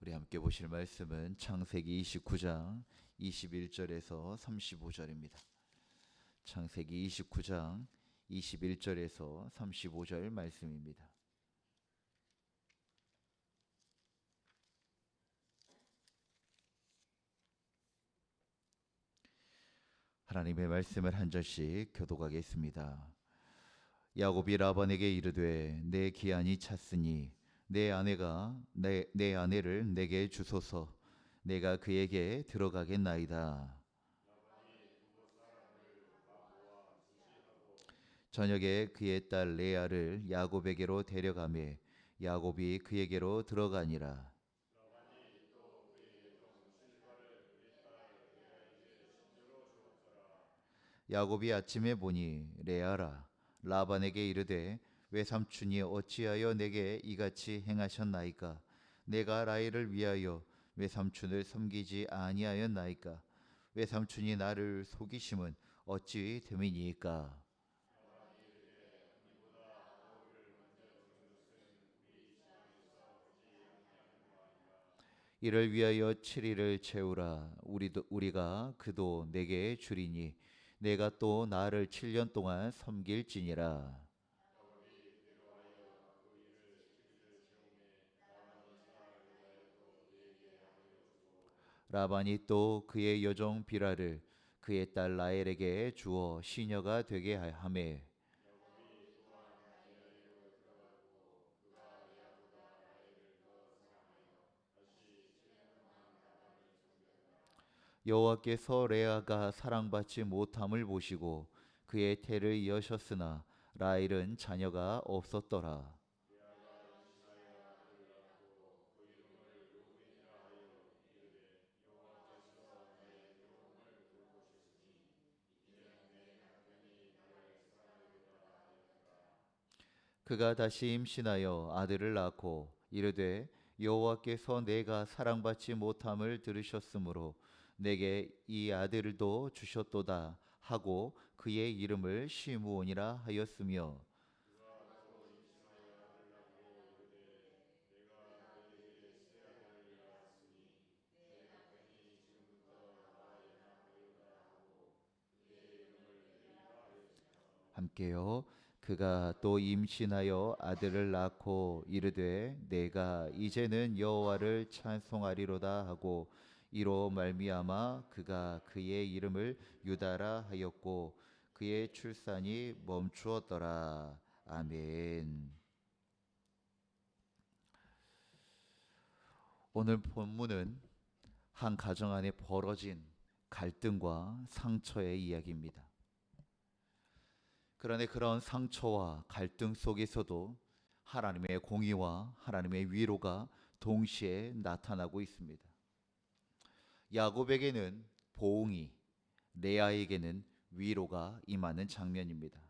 우리 함께 보실 말씀은 창세기 29장 21절에서 35절입니다. 창세기 29장 21절에서 35절 말씀입니다. 하나님의 말씀을 한 절씩 교독하겠습니다. 야곱이 라반에게 이르되 내 기한이 찼으니 내 아내를 내게 주소서. 내가 그에게 들어가겠나이다. 저녁에 그의 딸 레아를 야곱에게로 데려가매 야곱이 그에게로 들어가니라. 야곱이 아침에 보니 레아라 라반에게 이르되 외삼촌이 어찌하여 내게 이같이 행하셨나이까? 내가 라헬을 위하여 외삼촌을 섬기지 아니하였나이까? 외삼촌이 나를 속이심은 어찌 됨이니까? 이를 위하여 7일을 채우라. 우리가 그도 내게 주리니 내가 또 나를 7년 동안 섬길지니라. 라반이 또 그의 여종 비라를 그의 딸 라헬에게 주어 시녀가 되게 하매 여호와께서 레아가 사랑받지 못함을 보시고 그의 태를 여셨으나 라헬은 자녀가 없었더라. 그가 다시 임신하여 아들을 낳고 이르되 여호와께서 내가 사랑받지 못함을 들으셨으므로 내게 이 아들도 주셨도다 하고 그의 이름을 시므온이라 하였으며 함께요. 그가 또 임신하여 아들을 낳고 이르되 내가 이제는 여호와를 찬송하리로다 하고 이로 말미암아 그가 그의 이름을 유다라 하였고 그의 출산이 멈추었더라. 아멘. 오늘 본문은 한 가정 안에 벌어진 갈등과 상처의 이야기입니다. 그런데 그런 상처와 갈등 속에서도 하나님의 공의와 하나님의 위로가 동시에 나타나고 있습니다. 야곱에게는 보응이, 레아에게는 위로가 임하는 장면입니다.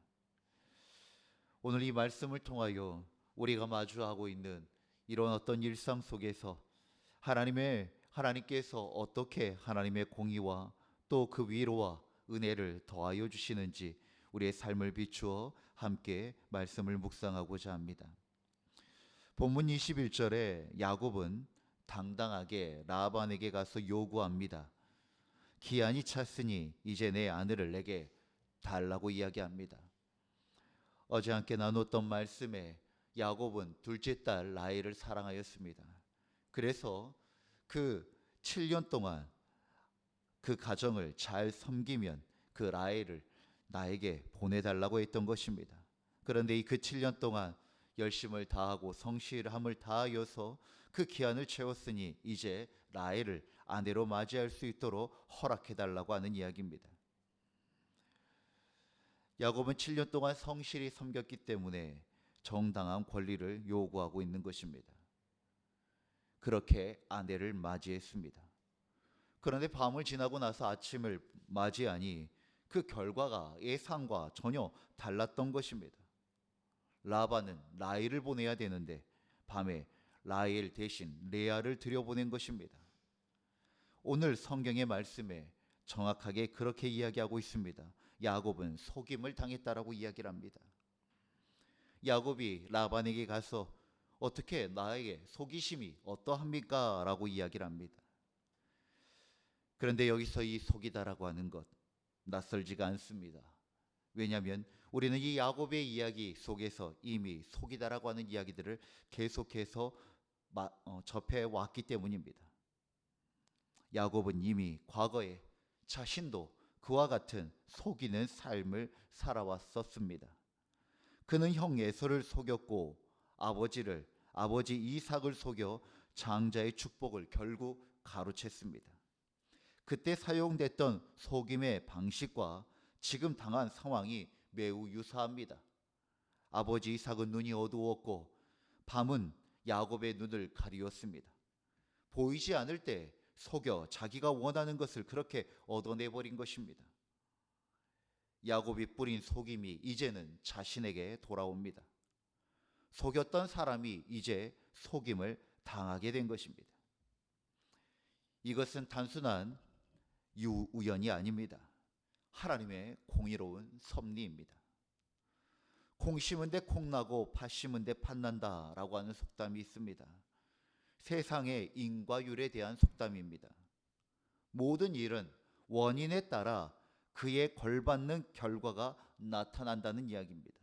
오늘 이 말씀을 통하여 우리가 마주하고 있는 이런 어떤 일상 속에서 하나님께서 어떻게 하나님의 공의와 또 그 위로와 은혜를 더하여 주시는지 우리의 삶을 비추어 함께 말씀을 묵상하고자 합니다. 본문 21절에 야곱은 당당하게 라반에게 가서 요구합니다. 기한이 찼으니 이제 내 아내를 내게 달라고 이야기합니다. 어제 함께 나눴던 말씀에 야곱은 둘째 딸 라헬을 사랑하였습니다. 그래서 그 7년 동안 그 가정을 잘 섬기면 그 라헬을 나에게 보내달라고 했던 것입니다. 그런데 이 그 7년 동안 열심을 다하고 성실함을 다하여서 그 기한을 채웠으니 이제 라헬을 아내로 맞이할 수 있도록 허락해달라고 하는 이야기입니다. 야곱은 7년 동안 성실히 섬겼기 때문에 정당한 권리를 요구하고 있는 것입니다. 그렇게 아내를 맞이했습니다. 그런데 밤을 지나고 나서 아침을 맞이하니 그 결과가 예상과 전혀 달랐던 것입니다. 라반은 라헬을 보내야 되는데 밤에 라헬 대신 레아를 들여보낸 것입니다. 오늘 성경의 말씀에 정확하게 그렇게 이야기하고 있습니다. 야곱은 속임을 당했다라고 이야기를 합니다. 야곱이 라반에게 가서 어떻게 나에게 속이심이 어떠합니까? 라고 이야기를 합니다. 그런데 여기서 이 속이다라고 하는 것 낯설지가 않습니다. 왜냐하면 우리는 이 야곱의 이야기 속에서 이미 속이다라고 하는 이야기들을 계속해서 접해 왔기 때문입니다. 야곱은 이미 과거에 자신도 그와 같은 속이는 삶을 살아왔었습니다. 그는 형 에서를 속였고 아버지 이삭을 속여 장자의 축복을 결국 가로챘습니다. 그때 사용됐던 속임의 방식과 지금 당한 상황이 매우 유사합니다. 아버지 이삭은 눈이 어두웠고 밤은 야곱의 눈을 가리웠습니다. 보이지 않을 때 속여 자기가 원하는 것을 그렇게 얻어내버린 것입니다. 야곱이 뿌린 속임이 이제는 자신에게 돌아옵니다. 속였던 사람이 이제 속임을 당하게 된 것입니다. 이것은 단순한 우연이 아닙니다. 하나님의 공의로운 섭리입니다. 콩 심은 데 콩 나고 팥 심은 데 팥 난다라고 하는 속담이 있습니다. 세상의 인과 율에 대한 속담입니다. 모든 일은 원인에 따라 그에 걸받는 결과가 나타난다는 이야기입니다.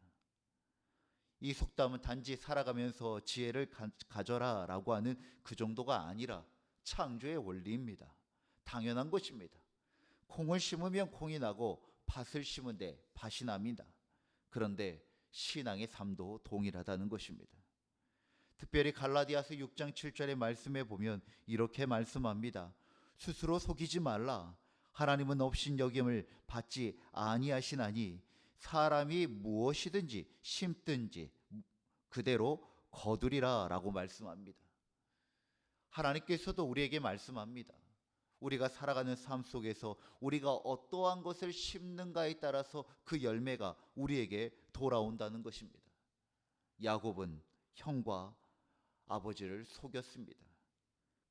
이 속담은 단지 살아가면서 지혜를 가져라 라고 하는 그 정도가 아니라 창조의 원리입니다. 당연한 것입니다. 콩을 심으면 콩이 나고 팥을 심은데 팥이 납니다. 그런데 신앙의 삶도 동일하다는 것입니다. 특별히 갈라디아서 6장 7절의 말씀에 보면 이렇게 말씀합니다. 스스로 속이지 말라. 하나님은 업신여김을 받지 아니하시나니 사람이 무엇이든지 심든지 그대로 거두리라 라고 말씀합니다. 하나님께서도 우리에게 말씀합니다. 우리가 살아가는 삶 속에서 우리가 어떠한 것을 심는가에 따라서 그 열매가 우리에게 돌아온다는 것입니다. 야곱은 형과 아버지를 속였습니다.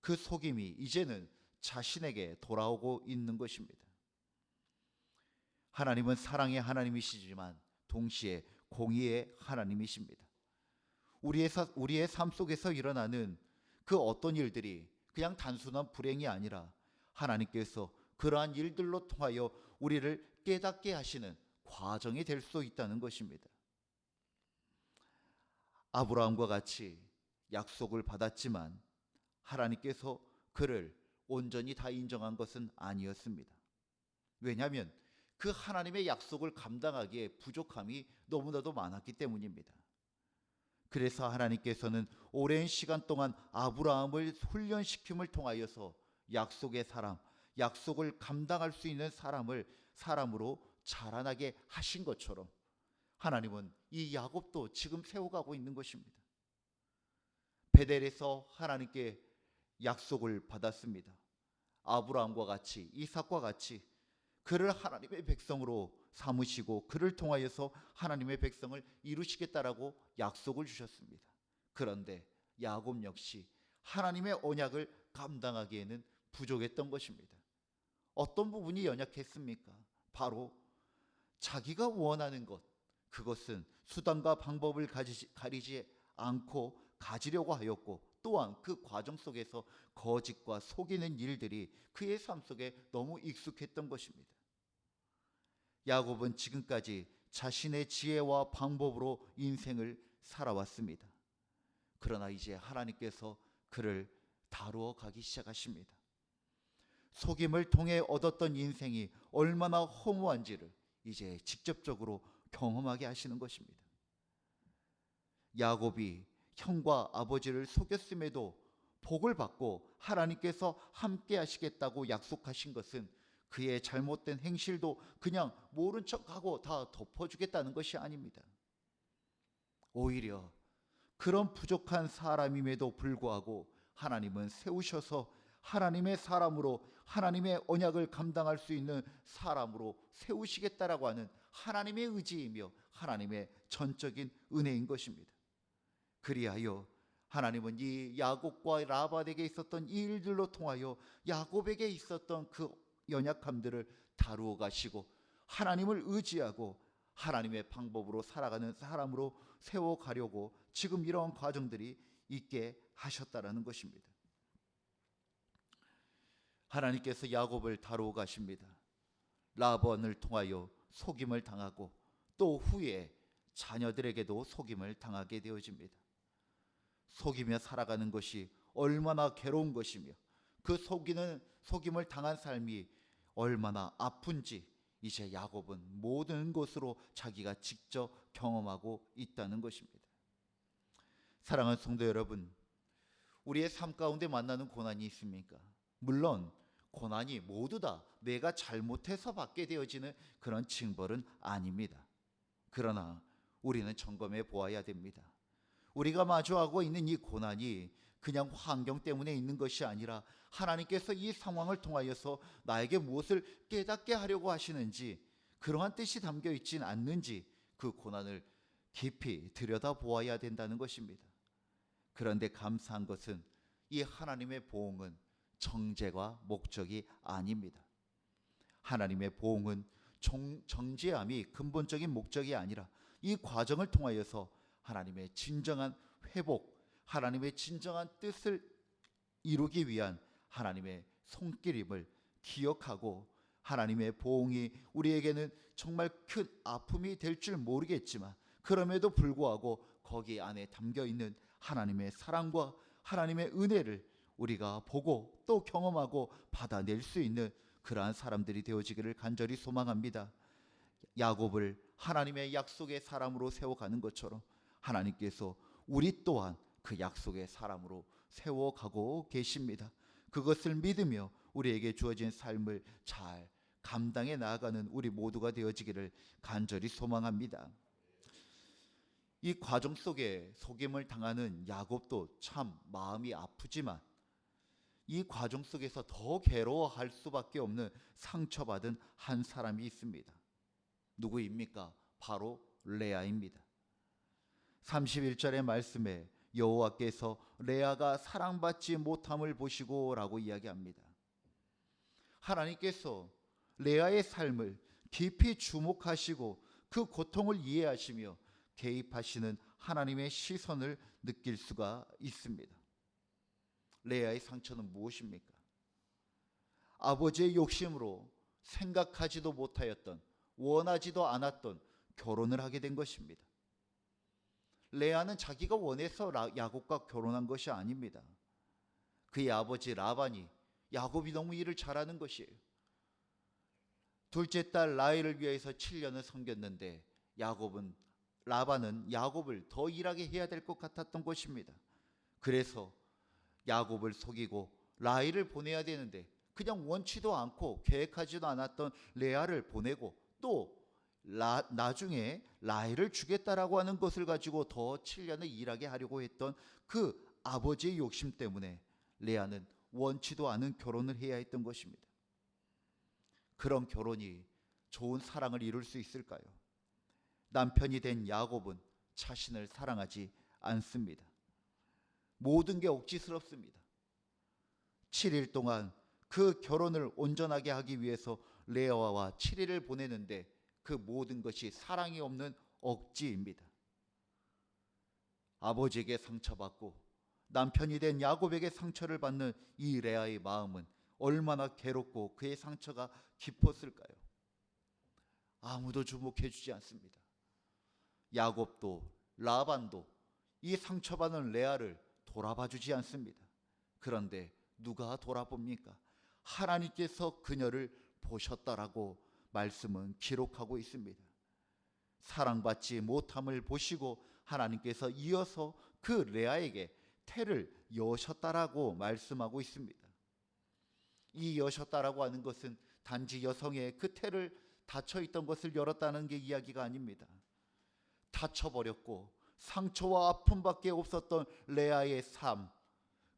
그 속임이 이제는 자신에게 돌아오고 있는 것입니다. 하나님은 사랑의 하나님이시지만 동시에 공의의 하나님이십니다. 우리의 삶 속에서 일어나는 그 어떤 일들이 그냥 단순한 불행이 아니라 하나님께서 그러한 일들로 통하여 우리를 깨닫게 하시는 과정이 될 수 있다는 것입니다. 아브라함과 같이 약속을 받았지만 하나님께서 그를 온전히 다 인정한 것은 아니었습니다. 왜냐하면 그 하나님의 약속을 감당하기에 부족함이 너무나도 많았기 때문입니다. 그래서 하나님께서는 오랜 시간 동안 아브라함을 훈련시킴을 통하여서 약속의 사람, 약속을 감당할 수 있는 사람으로 자라나게 하신 것처럼 하나님은 이 야곱도 지금 세워가고 있는 것입니다. 베델에서 하나님께 약속을 받았습니다. 아브라함과 같이 이삭과 같이 그를 하나님의 백성으로 삼으시고 그를 통하여서 하나님의 백성을 이루시겠다라고 약속을 주셨습니다. 그런데 야곱 역시 하나님의 언약을 감당하기에는 부족했던 것입니다. 어떤 부분이 연약했습니까? 바로 자기가 원하는 것, 그것은 수단과 방법을 가리지 않고 가지려고 하였고 또한 그 과정 속에서 거짓과 속이는 일들이 그의 삶 속에 너무 익숙했던 것입니다. 야곱은 지금까지 자신의 지혜와 방법으로 인생을 살아왔습니다. 그러나 이제 하나님께서 그를 다루어 가기 시작하십니다. 속임을 통해 얻었던 인생이 얼마나 허무한지를 이제 직접적으로 경험하게 하시는 것입니다. 야곱이 형과 아버지를 속였음에도 복을 받고 하나님께서 함께 하시겠다고 약속하신 것은 그의 잘못된 행실도 그냥 모른 척하고 다 덮어주겠다는 것이 아닙니다. 오히려 그런 부족한 사람임에도 불구하고 하나님은 세우셔서 하나님의 사람으로 하나님의 언약을 감당할 수 있는 사람으로 세우시겠다라고 하는 하나님의 의지이며 하나님의 전적인 은혜인 것입니다. 그리하여 하나님은 이 야곱과 라반에게 있었던 이 일들로 통하여 야곱에게 있었던 그 연약함들을 다루어 가시고 하나님을 의지하고 하나님의 방법으로 살아가는 사람으로 세워가려고 지금 이러한 과정들이 있게 하셨다라는 것입니다. 하나님께서 야곱을 다루어 가십니다. 라반을 통하여 속임을 당하고 또 후에 자녀들에게도 속임을 당하게 되어집니다. 속이며 살아가는 것이 얼마나 괴로운 것이며 그 속임을 당한 삶이 얼마나 아픈지 이제 야곱은 모든 것으로 자기가 직접 경험하고 있다는 것입니다. 사랑하는 성도 여러분, 우리의 삶 가운데 만나는 고난이 있습니까? 물론 고난이 모두 다 내가 잘못해서 받게 되어지는 그런 징벌은 아닙니다. 그러나 우리는 점검해 보아야 됩니다. 우리가 마주하고 있는 이 고난이 그냥 환경 때문에 있는 것이 아니라 하나님께서 이 상황을 통하여서 나에게 무엇을 깨닫게 하려고 하시는지, 그러한 뜻이 담겨 있진 않는지 그 고난을 깊이 들여다보아야 된다는 것입니다. 그런데 감사한 것은 이 하나님의 보응은 정죄와 목적이 아닙니다. 하나님의 보응은 정죄함이 근본적인 목적이 아니라 이 과정을 통하여서 하나님의 진정한 회복, 하나님의 진정한 뜻을 이루기 위한 하나님의 손길임을 기억하고, 하나님의 보응이 우리에게는 정말 큰 아픔이 될 줄 모르겠지만 그럼에도 불구하고 거기 안에 담겨 있는 하나님의 사랑과 하나님의 은혜를 우리가 보고 또 경험하고 받아낼 수 있는 그러한 사람들이 되어지기를 간절히 소망합니다. 야곱을 하나님의 약속의 사람으로 세워가는 것처럼 하나님께서 우리 또한 그 약속의 사람으로 세워가고 계십니다. 그것을 믿으며 우리에게 주어진 삶을 잘 감당해 나아가는 우리 모두가 되어지기를 간절히 소망합니다. 이 과정 속에 속임을 당하는 야곱도 참 마음이 아프지만 이 과정 속에서 더 괴로워할 수밖에 없는 상처받은 한 사람이 있습니다. 누구입니까? 바로 레아입니다. 31절의 말씀에 여호와께서 레아가 사랑받지 못함을 보시고 라고 이야기합니다. 하나님께서 레아의 삶을 깊이 주목하시고 그 고통을 이해하시며 개입하시는 하나님의 시선을 느낄 수가 있습니다. 레아의 상처는 무엇입니까? 아버지의 욕심으로 생각하지도 못하였던, 원하지도 않았던 결혼을 하게 된 것입니다. 레아는 자기가 원해서 야곱과 결혼한 것이 아닙니다. 그의 아버지 라반이 야곱이 너무 일을 잘하는 것이에요. 둘째 딸 라헬을 위해서 7년을 섬겼는데 라반은 야곱을 더 일하게 해야 될 것 같았던 것입니다. 그래서 야곱을 속이고 라헬을 보내야 되는데 그냥 원치도 않고 계획하지도 않았던 레아를 보내고 또 나중에 라헬을 주겠다라고 하는 것을 가지고 더 7년을 일하게 하려고 했던 그 아버지의 욕심 때문에 레아는 원치도 않은 결혼을 해야 했던 것입니다. 그런 결혼이 좋은 사랑을 이룰 수 있을까요? 남편이 된 야곱은 자신을 사랑하지 않습니다. 모든 게 억지스럽습니다. 7일 동안 그 결혼을 온전하게 하기 위해서 레아와 7일을 보내는데 그 모든 것이 사랑이 없는 억지입니다. 아버지에게 상처받고 남편이 된 야곱에게 상처를 받는 이 레아의 마음은 얼마나 괴롭고 그의 상처가 깊었을까요? 아무도 주목해 주지 않습니다. 야곱도 라반도 이 상처받은 레아를 돌아봐 주지 않습니다. 그런데 누가 돌아봅니까? 하나님께서 그녀를 보셨다라고 말씀은 기록하고 있습니다. 사랑받지 못함을 보시고 하나님께서 이어서 그 레아에게 태를 여셨다라고 말씀하고 있습니다. 이 여셨다라고 하는 것은 단지 여성의 그 태를 닫혀있던 것을 열었다는 게 이야기가 아닙니다. 닫혀버렸고 상처와 아픔밖에 없었던 레아의 삶,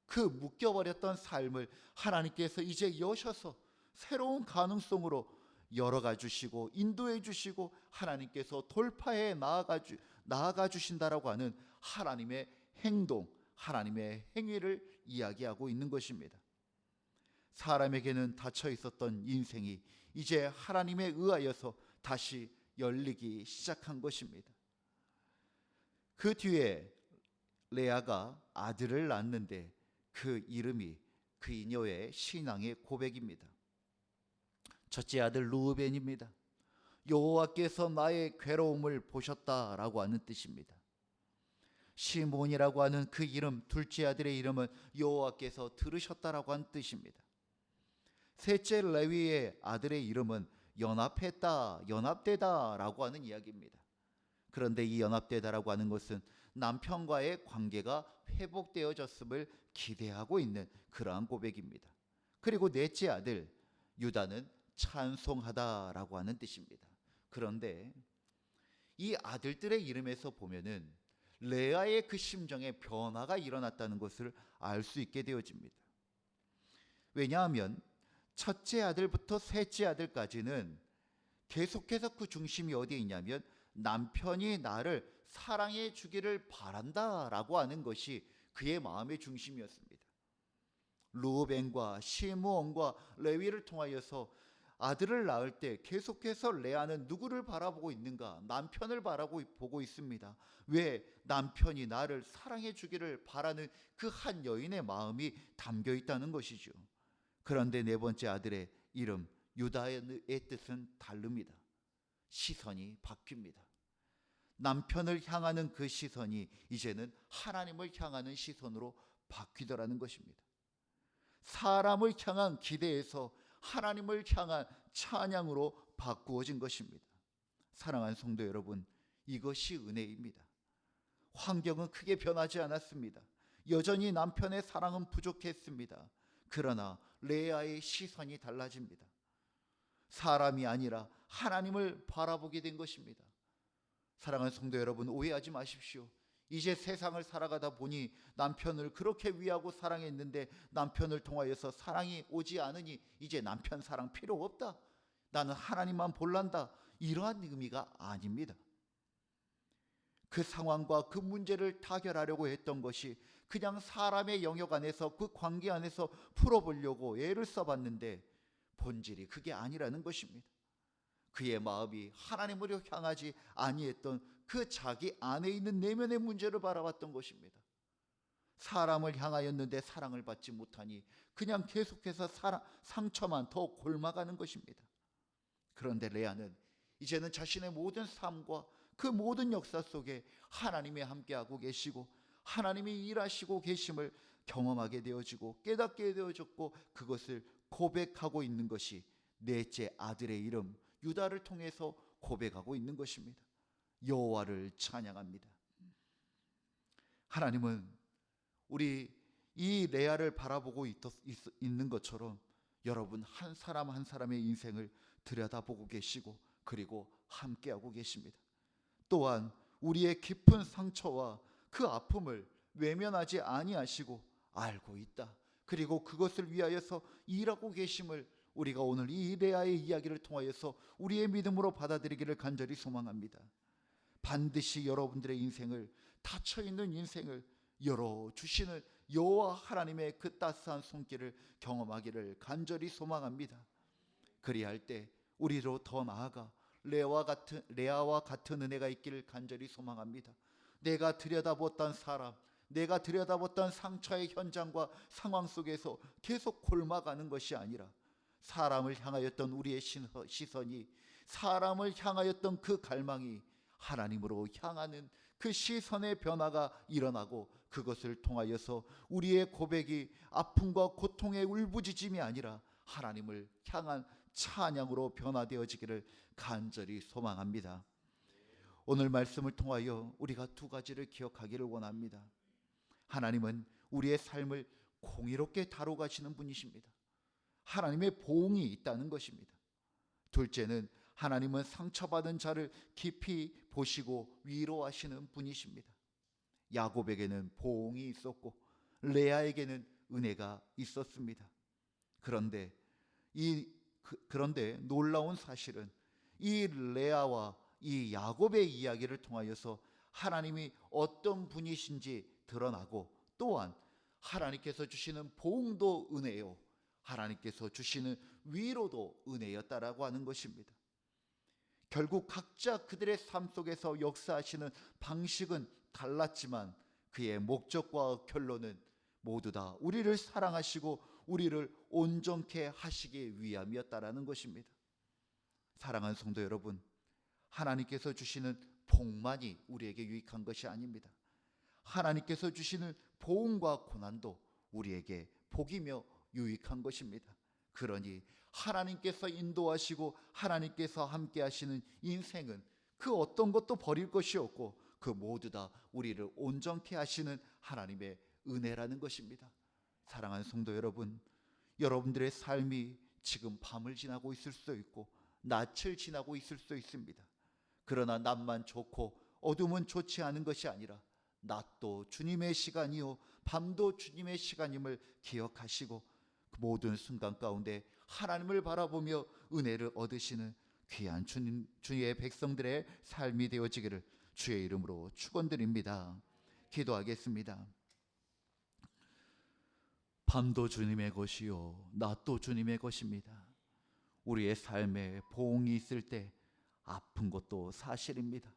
그 묶여버렸던 삶을 하나님께서 이제 여셔서 새로운 가능성으로 열어가 주시고 인도해 주시고 하나님께서 돌파해 나아가 주신다라고 하는 하나님의 행동, 하나님의 행위를 이야기하고 있는 것입니다. 사람에게는 닫혀 있었던 인생이 이제 하나님에 의하여서 다시 열리기 시작한 것입니다. 그 뒤에 레아가 아들을 낳는데 그 이름이 그녀의 신앙의 고백입니다. 첫째 아들 르우벤입니다. 여호와께서 나의 괴로움을 보셨다라고 하는 뜻입니다. 시몬이라고 하는 그 이름, 둘째 아들의 이름은 여호와께서 들으셨다라고 하는 뜻입니다. 셋째 레위의 아들의 이름은 연합했다, 연합되다라고 하는 이야기입니다. 그런데 이 연합되다라고 하는 것은 남편과의 관계가 회복되어졌음을 기대하고 있는 그러한 고백입니다. 그리고 넷째 아들 유다는 찬송하다라고 하는 뜻입니다. 그런데 이 아들들의 이름에서 보면은 레아의 그 심정에 변화가 일어났다는 것을 알 수 있게 되어집니다. 왜냐하면 첫째 아들부터 셋째 아들까지는 계속해서 그 중심이 어디에 있냐면 남편이 나를 사랑해 주기를 바란다라고 하는 것이 그의 마음의 중심이었습니다. 르우벤과 시므온과 레위를 통하여서 아들을 낳을 때 계속해서 레아는 누구를 바라보고 있는가? 남편을 바라보고 있습니다. 왜? 남편이 나를 사랑해 주기를 바라는 그 한 여인의 마음이 담겨 있다는 것이죠. 그런데 네 번째 아들의 이름 유다의 뜻은 다릅니다. 시선이 바뀝니다. 남편을 향하는 그 시선이 이제는 하나님을 향하는 시선으로 바뀌더라는 것입니다. 사람을 향한 기대에서 하나님을 향한 찬양으로 바꾸어진 것입니다. 사랑하는 성도 여러분, 이것이 은혜입니다. 환경은 크게 변하지 않았습니다. 여전히 남편의 사랑은 부족했습니다. 그러나 레아의 시선이 달라집니다. 사람이 아니라 하나님을 바라보게 된 것입니다. 사랑하는 성도 여러분, 오해하지 마십시오. 이제 세상을 살아가다 보니 남편을 그렇게 위하고 사랑했는데 남편을 통하여서 사랑이 오지 않으니 이제 남편 사랑 필요 없다, 나는 하나님만 볼란다, 이러한 의미가 아닙니다. 그 상황과 그 문제를 타결하려고 했던 것이 그냥 사람의 영역 안에서 그 관계 안에서 풀어보려고 애를 써봤는데 본질이 그게 아니라는 것입니다. 그의 마음이 하나님으로 향하지 아니했던 그 자기 안에 있는 내면의 문제를 바라봤던 것입니다. 사람을 향하였는데 사랑을 받지 못하니 그냥 계속해서 상처만 더 골마가는 것입니다. 그런데 레아는 이제는 자신의 모든 삶과 그 모든 역사 속에 하나님이 함께하고 계시고 하나님이 일하시고 계심을 경험하게 되어지고 깨닫게 되어졌고 그것을 고백하고 있는 것이 넷째 아들의 이름 유다를 통해서 고백하고 있는 것입니다. 여호와를 찬양합니다. 하나님은 우리 이 레아를 바라보고 있는 것처럼 여러분 한 사람 한 사람의 인생을 들여다보고 계시고 그리고 함께하고 계십니다. 또한 우리의 깊은 상처와 그 아픔을 외면하지 아니하시고 알고 있다. 그리고 그것을 위하여서 일하고 계심을 우리가 오늘 이 레아의 이야기를 통하여서 우리의 믿음으로 받아들이기를 간절히 소망합니다. 반드시 여러분들의 인생을, 닫혀있는 인생을 열어주시는 여호와 하나님의 그 따스한 손길을 경험하기를 간절히 소망합니다. 그리할 때 우리로 더 나아가 레아와 같은 은혜가 있기를 간절히 소망합니다. 내가 들여다봤던 사람, 내가 들여다봤던 상처의 현장과 상황 속에서 계속 골마가는 것이 아니라 사람을 향하였던 우리의 시선이, 사람을 향하였던 그 갈망이 하나님으로 향하는 그 시선의 변화가 일어나고 그것을 통하여서 우리의 고백이 아픔과 고통의 울부짖음이 아니라 하나님을 향한 찬양으로 변화되어지기를 간절히 소망합니다. 오늘 말씀을 통하여 우리가 두 가지를 기억하기를 원합니다. 하나님은 우리의 삶을 공의롭게 다뤄가시는 분이십니다. 하나님의 보응이 있다는 것입니다. 둘째는 하나님은 상처받은 자를 깊이 보시고 위로하시는 분이십니다. 야곱에게는 보응이 있었고 레아에게는 은혜가 있었습니다. 그런데 놀라운 사실은 이 레아와 이 야곱의 이야기를 통하여서 하나님이 어떤 분이신지 드러나고 또한 하나님께서 주시는 보응도 은혜요, 하나님께서 주시는 위로도 은혜였다라고 하는 것입니다. 결국 각자 그들의 삶 속에서 역사하시는 방식은 달랐지만 그의 목적과 결론은 모두 다 우리를 사랑하시고 우리를 온전케 하시기 위함이었다라는 것입니다. 사랑하는 성도 여러분, 하나님께서 주시는 복만이 우리에게 유익한 것이 아닙니다. 하나님께서 주시는 보응과 고난도 우리에게 복이며 유익한 것입니다. 그러니 하나님께서 인도하시고 하나님께서 함께 하시는 인생은 그 어떤 것도 버릴 것이 없고 그 모두 다 우리를 온전케 하시는 하나님의 은혜라는 것입니다. 사랑하는 성도 여러분, 여러분들의 삶이 지금 밤을 지나고 있을 수도 있고 낯을 지나고 있을 수도 있습니다. 그러나 낮만 좋고 어둠은 좋지 않은 것이 아니라 낮도 주님의 시간이요 밤도 주님의 시간임을 기억하시고 그 모든 순간 가운데 하나님을 바라보며 은혜를 얻으시는 귀한 주의 백성들의 삶이 되어지기를 주의 이름으로 축원드립니다. 기도하겠습니다. 밤도 주님의 것이요 낮도 주님의 것입니다. 우리의 삶에 보응이 있을 때 아픈 것도 사실입니다.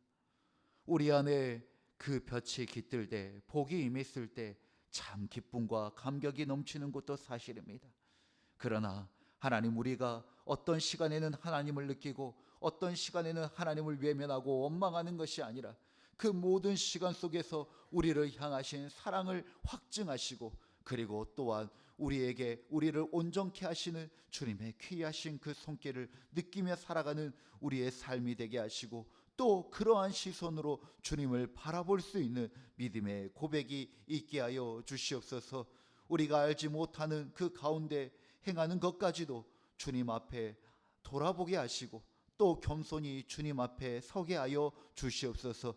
우리 안에 그 볕이 깃들 때 복이 임했을 때 참 기쁨과 감격이 넘치는 것도 사실입니다. 그러나 하나님, 우리가 어떤 시간에는 하나님을 느끼고 어떤 시간에는 하나님을 외면하고 원망하는 것이 아니라 그 모든 시간 속에서 우리를 향하신 사랑을 확증하시고 그리고 또한 우리를 온전케 하시는 주님의 귀하신 그 손길을 느끼며 살아가는 우리의 삶이 되게 하시고 또 그러한 시선으로 주님을 바라볼 수 있는 믿음의 고백이 있게 하여 주시옵소서. 우리가 알지 못하는 그 가운데 행하는 것까지도 주님 앞에 돌아보게 하시고 또 겸손히 주님 앞에 서게 하여 주시옵소서.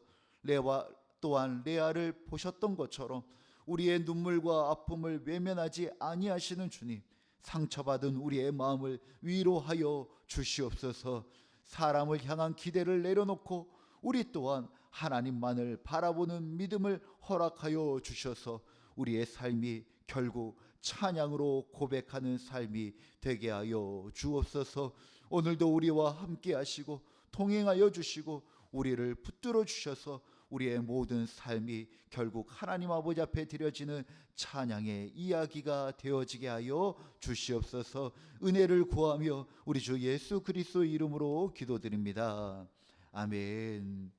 또한 레아를 보셨던 것처럼 우리의 눈물과 아픔을 외면하지 아니하시는 주님, 상처받은 우리의 마음을 위로하여 주시옵소서. 사람을 향한 기대를 내려놓고 우리 또한 하나님만을 바라보는 믿음을 허락하여 주셔서 우리의 삶이 결국 찬양으로 고백하는 삶이 되게 하여 주옵소서. 오늘도 우리와 함께 하시고 동행하여 주시고 우리를 붙들어 주셔서 우리의 모든 삶이 결국 하나님 아버지 앞에 드려지는 찬양의 이야기가 되어지게 하여 주시옵소서. 은혜를 구하며 우리 주 예수 그리스도 이름으로 기도드립니다. 아멘.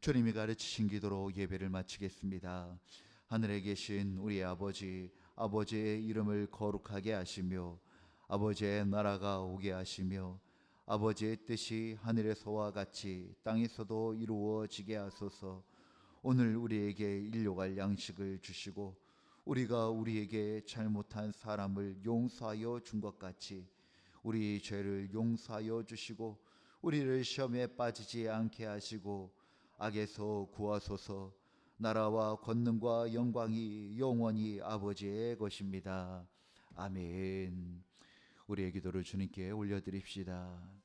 주님이 가르치신 기도로 예배를 마치겠습니다. 하늘에 계신 우리 아버지의 이름을 거룩하게 하시며 아버지의 나라가 오게 하시며 아버지의 뜻이 하늘에서와 같이 땅에서도 이루어지게 하소서. 오늘 우리에게 일용할 양식을 주시고 우리가 우리에게 잘못한 사람을 용서하여 준 것 같이 우리 죄를 용서하여 주시고 우리를 시험에 빠지지 않게 하시고 악에서 구하소서. 나라와 권능과 영광이 영원히 아버지의 것입니다. 아멘. 우리의 기도를 주님께 올려드립시다.